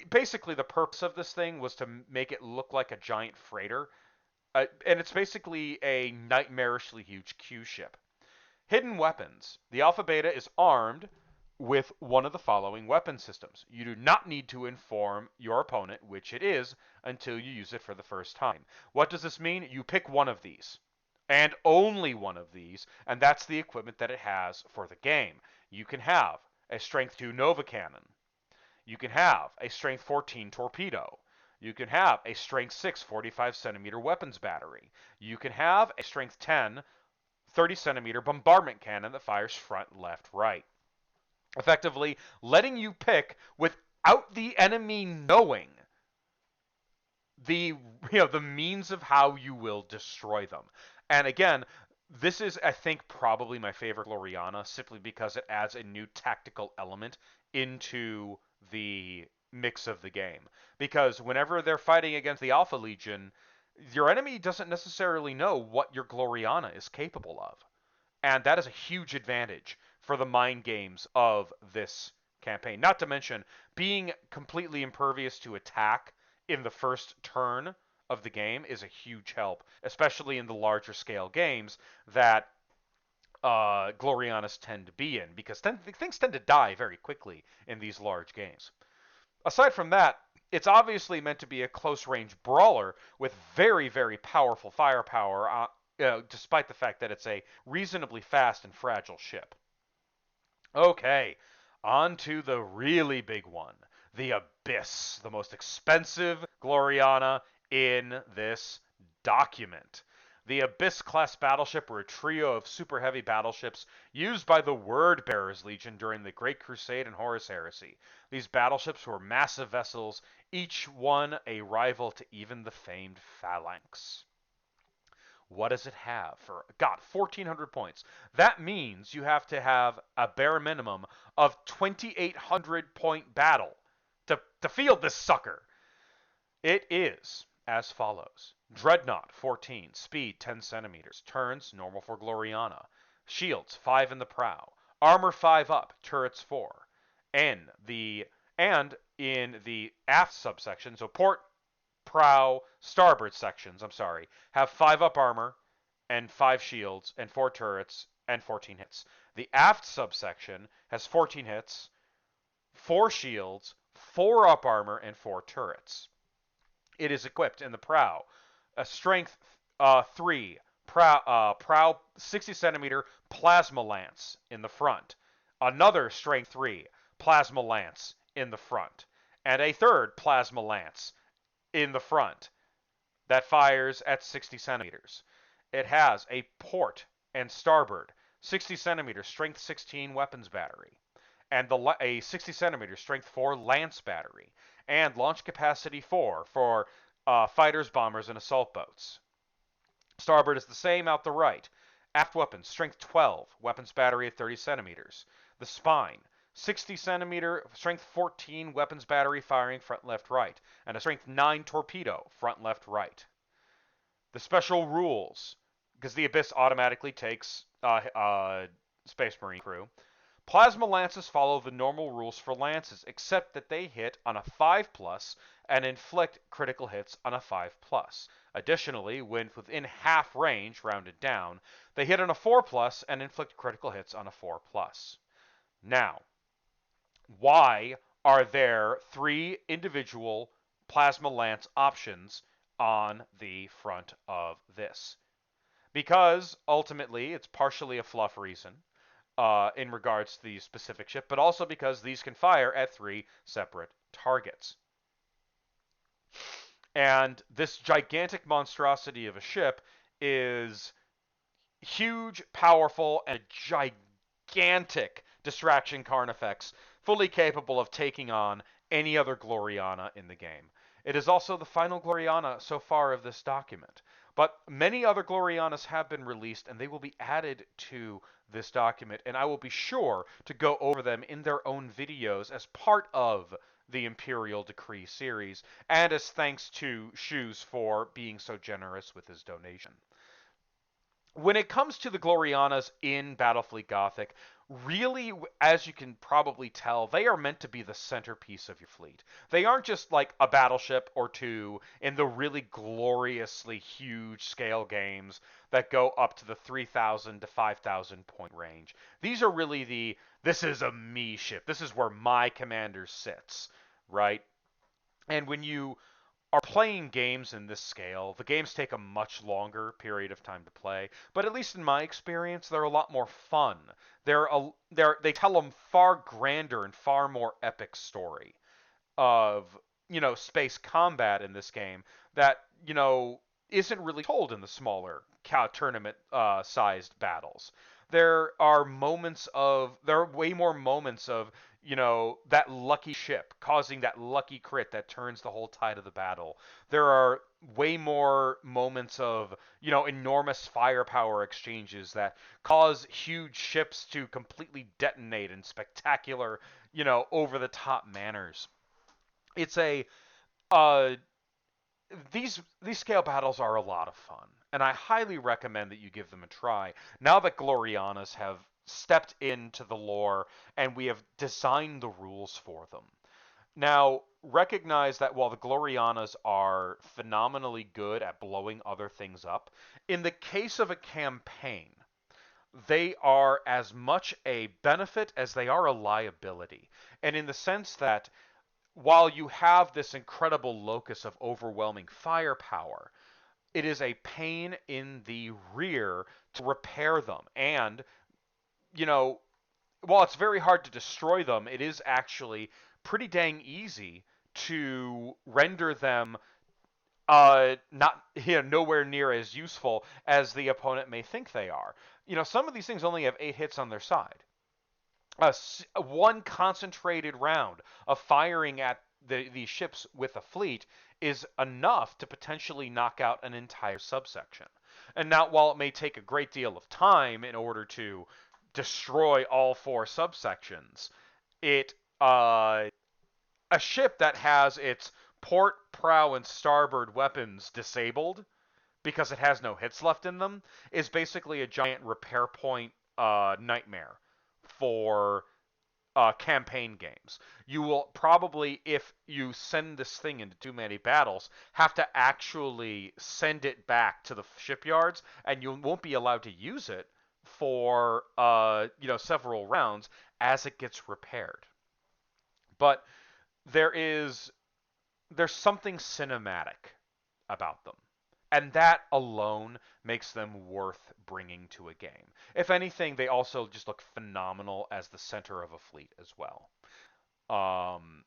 basically the purpose of this thing was to make it look like a giant freighter, and it's basically a nightmarishly huge Q ship. Hidden weapons. The Alpha Beta is armed with one of the following weapon systems. You do not need to inform your opponent which it is until you use it for the first time. What does this mean? You pick one of these, and only one of these, and that's the equipment that it has for the game. You can have a Strength 2 Nova Cannon. You can have a Strength 14 Torpedo. You can have a Strength 6 45 centimeter weapons battery. You can have a Strength 10 30 centimeter bombardment cannon that fires front, left, right. effectively letting you pick without the enemy knowing the the means of how you will destroy them. And again, this is I think probably my favorite Gloriana simply because it adds a new tactical element into the mix of the game. Because whenever they're fighting against the Alpha Legion, your enemy doesn't necessarily know what your Gloriana is capable of. And that is a huge advantage for the mind games of this campaign. Not to mention being completely impervious to attack in the first turn of the game is a huge help, especially in the larger scale games that Glorianas tend to be in, because things tend to die very quickly in these large games. Aside from that, it's obviously meant to be a close range brawler with very, very powerful firepower, despite the fact that it's a reasonably fast and fragile ship. Okay, on to the really big one, the Abyss, the most expensive Gloriana in this document. The Abyss class battleship were a trio of super heavy battleships used by the Word Bearers Legion during the Great Crusade and Horus Heresy. These battleships were massive vessels, each one a rival to even the famed Phalanx. What does it have for got 1400 points? That means you have to have a bare minimum of 2800 point battle to field this sucker. It is as follows: Dreadnought 14, speed 10 centimeters, turns normal for Gloriana, shields 5 in the prow, armor 5 up, turrets 4. And in the aft subsection, so port, prow, starboard sections, I'm sorry, have 5 up armor and 5 shields and 4 turrets and 14 hits. The aft subsection has 14 hits, 4 shields, 4 up armor, and 4 turrets. It is equipped in the prow, a strength 3, prow 60 centimeter plasma lance in the front, another strength 3 plasma lance in the front, and a third plasma lance in the front that fires at 60 centimeters. It has a port and starboard 60 centimeter strength 16 weapons battery, and a 60 centimeter strength 4 lance battery, and launch capacity 4 for fighters, bombers, and assault boats. Starboard is the same out the right. Aft weapons, strength 12, weapons battery at 30 centimeters. The spine, 60 centimeter, strength 14, weapons battery firing front, left, right, and a strength 9 torpedo, front, left, right. The special rules, because the Abyss automatically takes Space Marine crew. Plasma lances follow the normal rules for lances, except that they hit on a 5+ and inflict critical hits on a 5+. Additionally, when within half range, rounded down, they hit on a 4+ and inflict critical hits on a 4+. Now, why are there 3 individual plasma lance options on the front of this? Because ultimately it's partially a fluff reason in regards to the specific ship, but also because these can fire at 3 separate targets. And this gigantic monstrosity of a ship is huge, powerful, and a gigantic distraction Carnifex, fully capable of taking on any other Gloriana in the game. It is also the final Gloriana so far of this document. But many other Glorianas have been released, and they will be added to this document, and I will be sure to go over them in their own videos as part of the Imperial Decree series, and as thanks to Shoes for being so generous with his donation. When it comes to the Glorianas in Battlefleet Gothic, really, as you can probably tell, they are meant to be the centerpiece of your fleet. They aren't just like a battleship or two in the really gloriously huge scale games that go up to the 3,000 to 5,000 point range. These are really this is a me ship. This is where my commander sits, right? And when you are playing games in this scale, the games take a much longer period of time to play, but at least in my experience, they're a lot more fun. They tell a far grander and far more epic story of, space combat in this game that, isn't really told in the smaller tournament sized battles. there are way more moments of, that lucky ship causing that lucky crit that turns the whole tide of the battle. There are way more moments of, enormous firepower exchanges that cause huge ships to completely detonate in spectacular, over the top manners. It's a uh these scale battles are a lot of fun, and I highly recommend that you give them a try. Now that Glorianas have stepped into the lore and we have designed the rules for them. Now, recognize that while the Glorianas are phenomenally good at blowing other things up, in the case of a campaign, they are as much a benefit as they are a liability. And in the sense that while you have this incredible locus of overwhelming firepower, it is a pain in the rear to repair them. And, you know, while it's very hard to destroy them, it is actually pretty dang easy to render them not nowhere near as useful as the opponent may think they are. Some of these things only have 8 hits on their side. One concentrated round of firing at these ships with a fleet is enough to potentially knock out an entire subsection. And now, while it may take a great deal of time in order to destroy all 4 subsections, it a ship that has its port, prow, and starboard weapons disabled because it has no hits left in them is basically a giant repair point nightmare for campaign games. You will probably, if you send this thing into too many battles, have to actually send it back to the shipyards, and you won't be allowed to use it for several rounds as it gets repaired. But there is there's something cinematic about them. And that alone makes them worth bringing to a game. If anything, they also just look phenomenal as the center of a fleet as well. Um,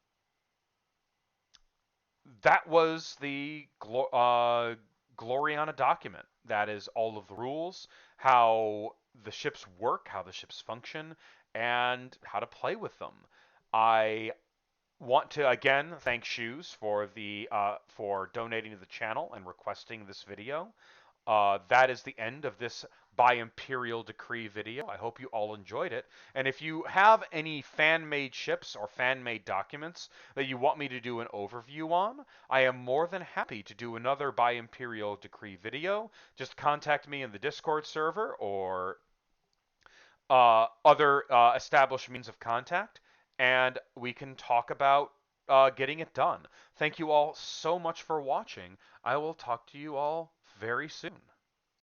that was the Gloriana document. That is all of the rules, how the ships work, how the ships function, and how to play with them. I want to again thank Shoes for donating to the channel and requesting this video. That is the end of this by Imperial Decree video. I hope you all enjoyed it. And if you have any fan-made ships or fan-made documents that you want me to do an overview on, I am more than happy to do another by Imperial Decree video. Just contact me in the Discord server or other established means of contact, and we can talk about getting it done. Thank you all so much for watching. I will talk to you all very soon.